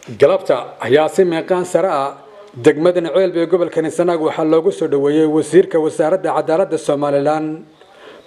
galabta ayaa si meeqaan sare ah degmadan ceelbe gobolka Sanaag waxaa loogu soo dhaweeyay wasiirka wasaaradda cadaaladda Soomaaliland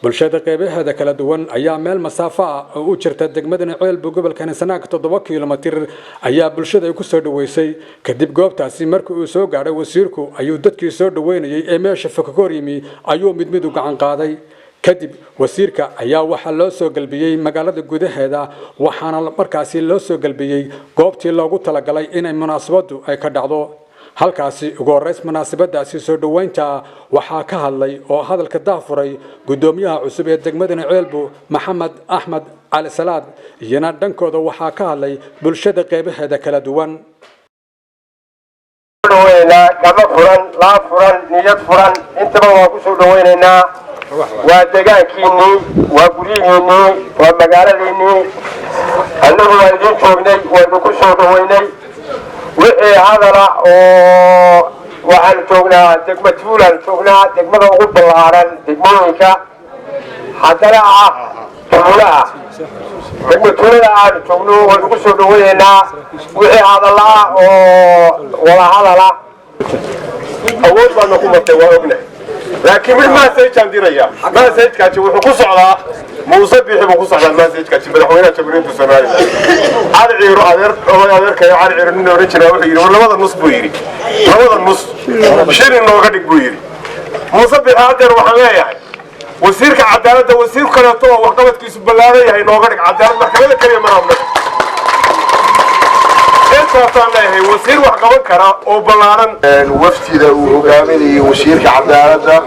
bulshada qeybaheeda kala duwan ayaa meel masaafo ah oo u jirta degmadan ceelbe gobolka Sanaag 7 kiiloomitir ayaa bulshada ku soo dhaweysay kadib goobtaasi markii uu soo gaaray wasiirku ayuu dadkii soo dhaweynayay ee meesha Fakakoor yimi ayuu mid u gacan qaaday kadib wasiirka ayaa waxa loo soo galbiyay magaalada gudaheeda waxaana markaasi loo soo galbiyay goobtii loogu talagalay inay munaasabadu ay ka dhacdo halkaasi ugu horeys munaasabadaasi soo dhaweynta waxa ka hadlay oo hadalka daafuray gudoomiyaha cusub ee degmada Ceelbu Maxamed Axmed Cali Salaad iyana dhankooda waxa ka hadlay bulshada qeybaheeda kala duwan kama furan la furan niyad furan intaba waa ku soo dhaweynaynaa waa deegaankiini waa gurihiini waa magaaladeeni annagu waa idin joognay waa ku soo dhaweynay wixii hadala oo waxaan joognaa degmada Tuulaan joognaa degmada ugu ballaaran degmooyinka haddana ah tuulaha degmada Tuulada aan joogno waa ku soo dhaweynaynaa wixii hadala oo wala hadala awood baan ku martay waa ognahay laakiin ma saytaan diraya ma saytkaasi wuxuu ku socdaa موسى بيحب وقصة على المسجد كتير بدحونا تمرين تسمعنا على عيرو عذر كي على عيرو إنه رجنا وحيري ولا هذا النص بويري هذا النص شير إنه قدك بويري موسى بيحضر وحنا يعني وسير كعدالة وسير كناتو وقتها كيس بلاري يعني إنه قدك عدالة ما كذا كريم مرامنا إنت طالع هي وسير وحقا كرا أو بلارن الوفد ده وقاملي وسير كعدالة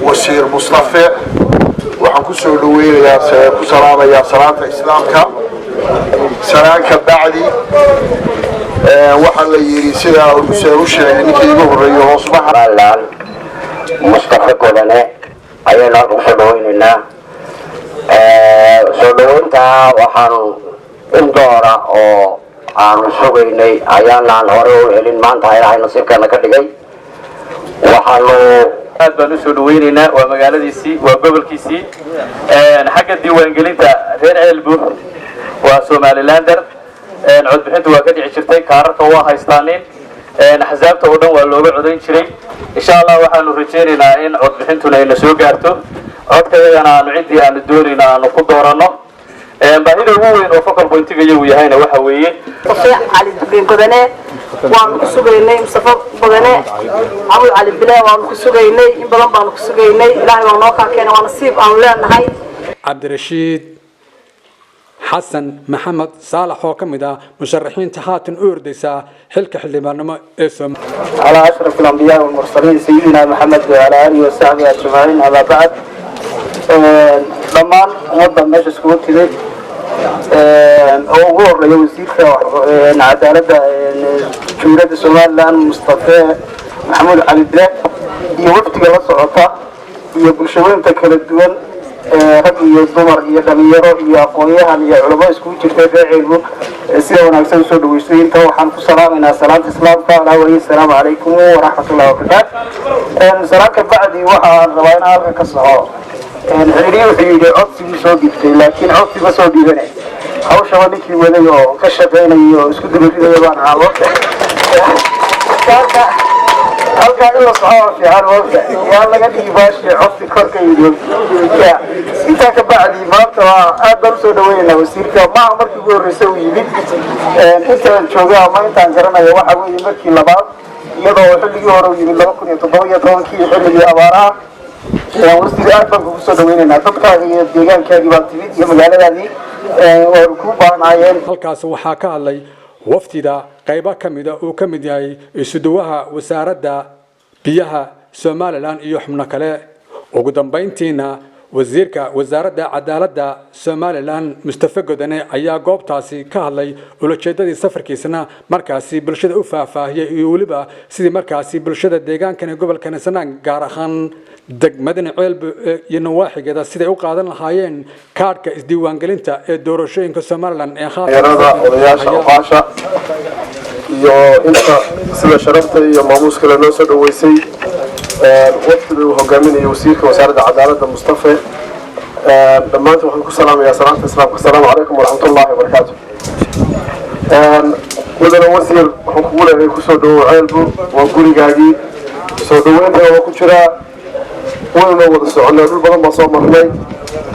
وسير مصطفى waxaan ku soo dhaweeyaa ku salaamayaa salaanta islaamka salaanka bacdi waxa la yiri sida uu sheegay ninkii ugu horeeyay hoos baxaan Mustafa Godane ayaan ku soo dhaweynaynaa soo dhaweynta waxaan in doora oo aan sugaynay ayaan hore u helin maanta ay nasiibkana ka dhigay waxaanu aad baan u soo dhaweynayna waa magaaladiisii waa gobolkiisii xagga diiwaangelinta reer Ceelbu waa Somalilander cod bixintu waa ka dhici jirtay kaararka waa haystaaneen axsaabta oo dhan waa looga codayn jiray insha Allah waxaanu rajaynaynaa in cod bixintuna ay soo gaarto codkayagana aanu cidii aanu doonayna aanu ku doorano baahida ugu weyn oo focal point-iga uu yahayna waxa weeye Ali Godane waan ku sugaynay Mustafa Godane Abdul Ali Bilaa waan ku sugaynay in badan baan ku sugaynay ilaahay waa noo ka keenay waa nasiib aan leenahay Cabdirashiid Xasan Maxamed Saalax oo kamid ah musharaxiinta haatan u ordaysa xilka xildhibaannimo ee Soomaaliya على أشرف الأنبياء والمرسلين سيدنا محمد وعلى آله وصحبه أجمعين أما بعد ضمان وضع مجلس كوتي ugu horeeyay wasiirka cadaaladda jumhuriyadda Soomaaliland Mustafa Maxamed Cali Salaad iyo wafdiga la socota iyo bulshooyinka kala duwan rag iyo dumar iyo dhalinyaro iyo aqoonyahan iyo culamo isku jirtay Ceelbu sida wanaagsan soo dhaweysay inta waxaan ku salaamaynaa salaanta islaamka assalaamu calaykum wa rahmatullahi wa barakaatuh salaamka bacdi waxaan rabaa in halka ka soco xiriir xiriir codsiga soo dhigtay laakiin codsiga soo dhiganay hawsha wadikii waday oo ka shaqeynayo isku dibadiyay baan aado halka in la soo fiican waqti yaa laga dhigaashi codsi korka iyo inta ka bacdi maanta aad baan soo dhaweynaa wasiirka ma markii ugu horeysay uu yimid inta joogaa ma intaan garanayo waxa weeye markii labaad iyadoo xilligii hore uu yimid 2017 xilligii abaaraha wasiir aad baan ku soo dhaweynaa dadkaaga iyo deegaankaaga baa timid iyo magaaladaadii oo ku baahnaayeen halkaas waxa ka hadlay wafdida qayba kamida oo kamid yahay isuduwaha wasaaradda biyaha Soomaaliland iyo xubno kale ugu dambeyntiina wasiirka wasaaradda cadaaladda Soomaaliland Mustafa Godane ayaa goobtaasi ka hadlay ulajeedadii safarkiisana markaasi bulshada u faahfaahiyay iyo waliba sidii markaasi bulshada deegaanka gobolka Sanaag gaar ahaan degmada Ceelbu iyo nawaaxigeeda siday u qaadan lahaayeen kaarka isdiiwaangelinta ee doorashooyinka Soomaaliland ee khaatirada odayaasha oqaasha iyo inta sida sharafta iyo maamuuska la noo soo dhaweysay waqtiga uu hogaaminayo wasiirka wasaaradda cadaaladda Mustafa dhammaantiin waxaan ku salaamayaa salaanta islaamka. Assalaamu calaykum waraxmatullaahi wabarakaatuh. mudane wasiir wuxuu kugu leeyahay kusoo dhawow ceelbu waa gurigaagii soo dhaweynta waa ku jiraa wayna wada soconay dhul badan baan soo marnay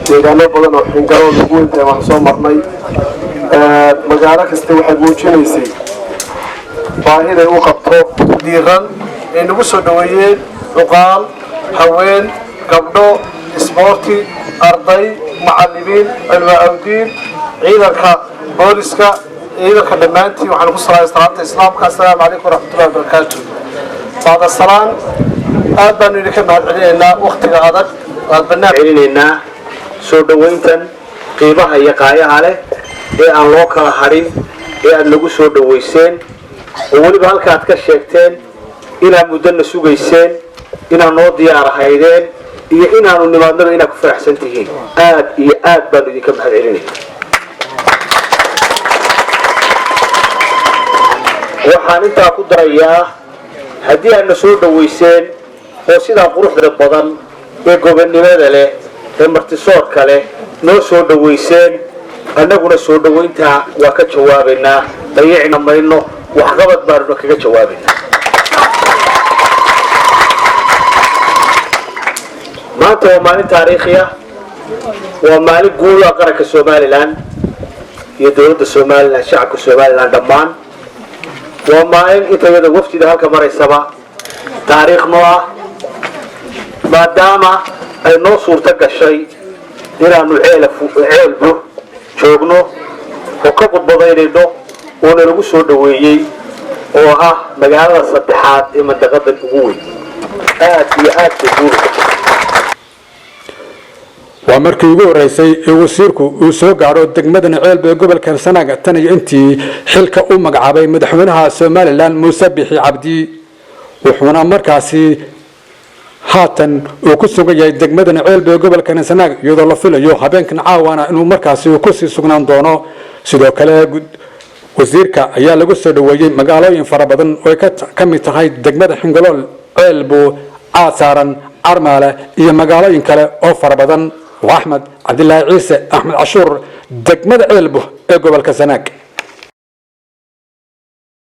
deegaano badan oo xingalo lagu weyntahay waan soo marnay magaalo kasta waxay muujinaysay baahiday u qabto diiran ay nagu soo dhaweeyeen cuqaal haween gabdho isboorti arday macallimiin cilmi awdiin ciidanka booliska ciidanka dhammaantiin waxaan ku salaamay salaanta islaamka assalaamu calaykum waraxmatullahi wabarakaatu bacda salaan aad baanu idinka mahadcelinaynaa waqtiga adag waad bannaan celinaynaa soo dhaweyntan qiimaha iyo qaayaha leh ee aan loo kala hadhin ee aad nagu soo dhaweyseen oo weliba halka aad ka sheegteen inaad muddana sugayseen inaad noo diyaar ahaydeen iyo inaanu nimaadnaba inaad ku faraxsan tihiin aad iyo aad baanu idinka mahadcelinaynaa waxaan intaa ku darayaa haddii aadna soo dhaweyseen oo sidaa quruxda badan ee gobonnimada leh ee martisoorka leh noo soo dhaweyseen annaguna soo dhaweyntaa waa ka jawaabaynaa dayicna mayno waxqabad baanuna kaga jawaabaynaa maanta waa maalin taariikhi ah waa maalin guul ah qaranka somalilan iyo dowladda somalilan shacabka somalilan dhammaan waa maalin intayada wafdida halka maraysaba taariikh noo ah maadaama ay noo suurto gashay inaanu ceelbu joogno oo ka khudbadaynayno oona lagu soo dhaweeyey oo ah magaalada saddexaad ee mandaqada ugu weyn aad iyo aad bay guul waa markii ugu horeysay ee wasiirku uu soo gaadho degmadan ceelbe gobolka Sanaag tan iyo intii xilka u magacaabay madaxweynaha Soomaaliland Muuse Bixi Cabdi wuxuuna markaasi haatan uu ku sugan yahay degmadan ceelbe gobolka Sanaag iyadoo la filayo habeenkan caawana inuu markaasi ku sii sugnaan doono sidoo kale wasiirka ayaa lagu soo dhaweeyay magaalooyin fara badan oo ka mid tahay degmada Xingalool ceelbu Aasaran Armaale iyo magaalooyin kale oo fara badan وأحمد عبد الله عيسى أحمد عاشور دقمة علبه قبل كسناك